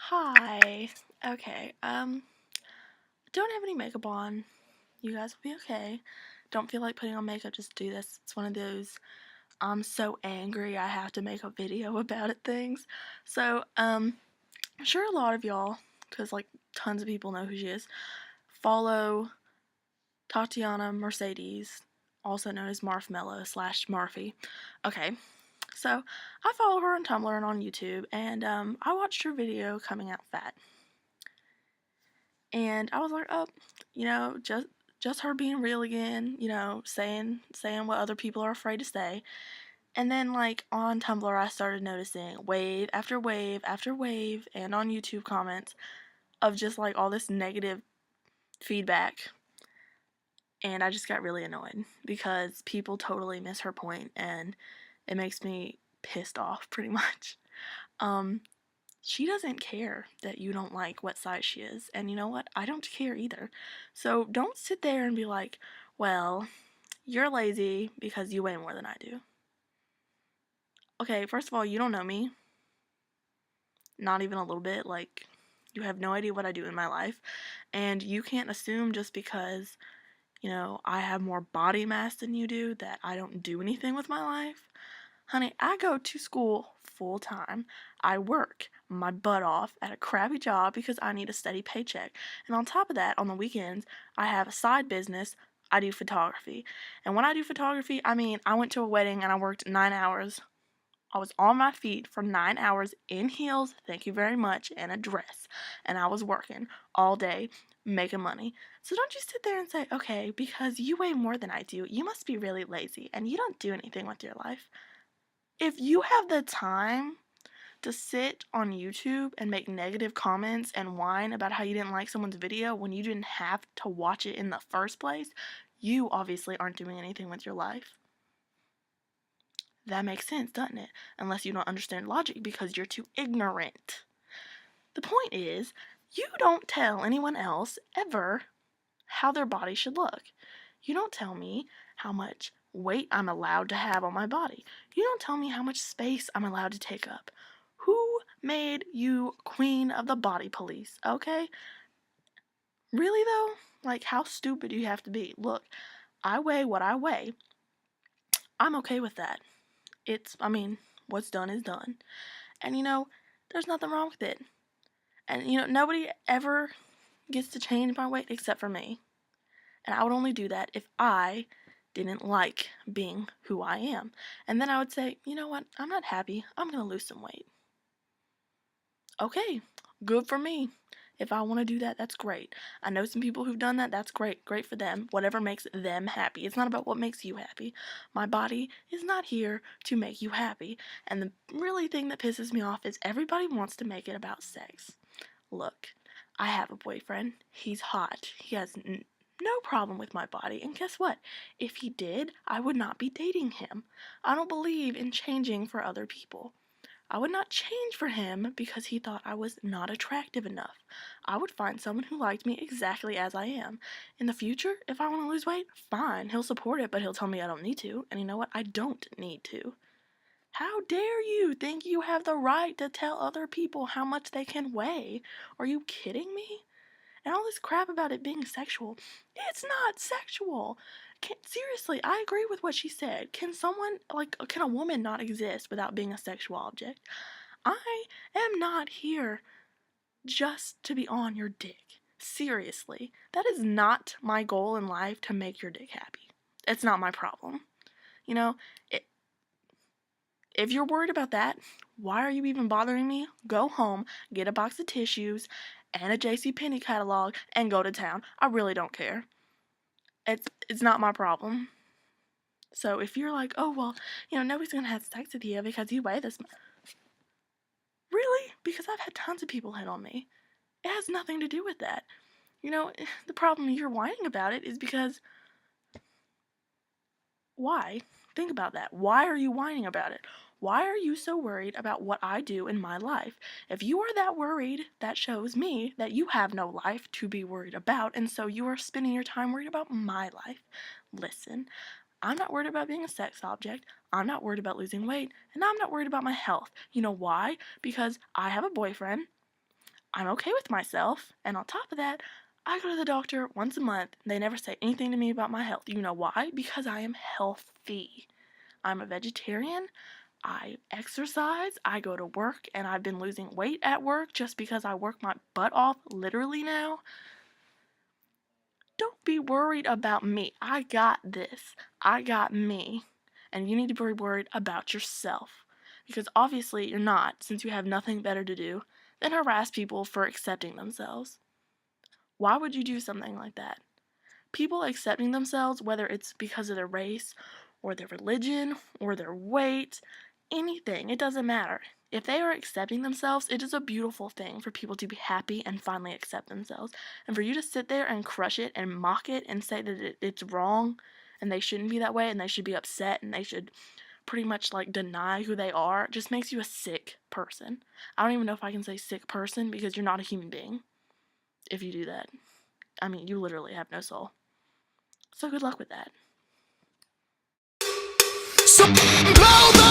Hi. Okay. Don't have any makeup on. You guys will be okay. Don't feel like putting on makeup, just do this. It's one of those I'm so angry I have to make a video about it things. So, I'm sure a lot of y'all, because like tons of people know who she is, follow Tatiana Mercedes, also known as Marfmellow / Marfy. Okay, so I follow her on Tumblr and on YouTube, and I watched her video Coming Out Fat. And I was like, oh, just her being real again, saying what other people are afraid to say. And then like on Tumblr I started noticing wave after wave after wave, and on YouTube comments of just like all this negative feedback. And I just got really annoyed because people totally miss her point, and it makes me pissed off pretty much. She doesn't care that you don't like what size she is. And you know what? I don't care either. So don't sit there and be like, well, you're lazy because you weigh more than I do. Okay, first of all, you don't know me. Not even a little bit. Like, you have no idea what I do in my life. And you can't assume just because, I have more body mass than you do that I don't do anything with my life. Honey, I go to school full time. I work my butt off at a crappy job because I need a steady paycheck. And on top of that, on the weekends, I have a side business. I do photography. And when I do photography, I went to a wedding and I worked 9 hours. I was on my feet for 9 hours in heels, thank you very much, and a dress. And I was working all day, making money. So don't you sit there and say, okay, because you weigh more than I do, you must be really lazy and you don't do anything with your life. If you have the time to sit on YouTube and make negative comments and whine about how you didn't like someone's video when you didn't have to watch it in the first place, you obviously aren't doing anything with your life. That makes sense, doesn't it? Unless you don't understand logic because you're too ignorant. The point is, you don't tell anyone else ever how their body should look. You don't tell me how much weight I'm allowed to have on my body. You don't tell me how much space I'm allowed to take up. Who made you queen of the body police, okay? Really though? Like, how stupid do you have to be? Look, I weigh what I weigh. I'm okay with that. What's done is done. And there's nothing wrong with it. And nobody ever gets to change my weight except for me. And I would only do that if I didn't like being who I am. And then I would say, you know what? I'm not happy. I'm going to lose some weight. Okay, good for me. If I want to do that, that's great. I know some people who've done that. That's great. Great for them. Whatever makes them happy. It's not about what makes you happy. My body is not here to make you happy. And the really thing that pisses me off is everybody wants to make it about sex. Look, I have a boyfriend. He's hot. He has no problem with my body. And guess what? If he did, I would not be dating him. I don't believe in changing for other people. I would not change for him because he thought I was not attractive enough. I would find someone who liked me exactly as I am. In the future, if I want to lose weight, fine. He'll support it, but he'll tell me I don't need to. And you know what? I don't need to. How dare you think you have the right to tell other people how much they can weigh? Are you kidding me? And all this crap about it being sexual, it's not sexual. Seriously, I agree with what she said. Can a woman not exist without being a sexual object? I am not here just to be on your dick. Seriously, that is not my goal in life, to make your dick happy. It's not my problem. You know, it, if you're worried about that, why are you even bothering me? Go home, get a box of tissues and a JCPenney catalog, and go to town. I really don't care. It's not my problem. So if you're like, oh, well, nobody's going to have sex with you because you weigh this much. Really? Because I've had tons of people hit on me. It has nothing to do with that. The problem you're whining about it is because... Why? Think about that. Why are you whining about it? Why are you so worried about what I do in my life? If you are that worried, that shows me that you have no life to be worried about, and so you are spending your time worried about my life. Listen, I'm not worried about being a sex object. I'm not worried about losing weight, and I'm not worried about my health. You know why? Because I have a boyfriend. I'm okay with myself, and on top of that, I go to the doctor once a month. They never say anything to me about my health. You know why? Because I am healthy. I'm a vegetarian. I exercise. I go to work, and I've been losing weight at work just because I work my butt off literally now. Don't be worried about me. I got this. I got me. And you need to be worried about yourself. Because obviously you're not, since you have nothing better to do than harass people for accepting themselves. Why would you do something like that? People accepting themselves, whether it's because of their race, or their religion, or their weight, anything, it doesn't matter. If they are accepting themselves, it is a beautiful thing for people to be happy and finally accept themselves. And for you to sit there and crush it and mock it and say that it's wrong and they shouldn't be that way and they should be upset and they should pretty much like deny who they are, just makes you a sick person. I don't even know if I can say sick person because you're not a human being if you do that. I mean, you literally have no soul. So good luck with that. So blow the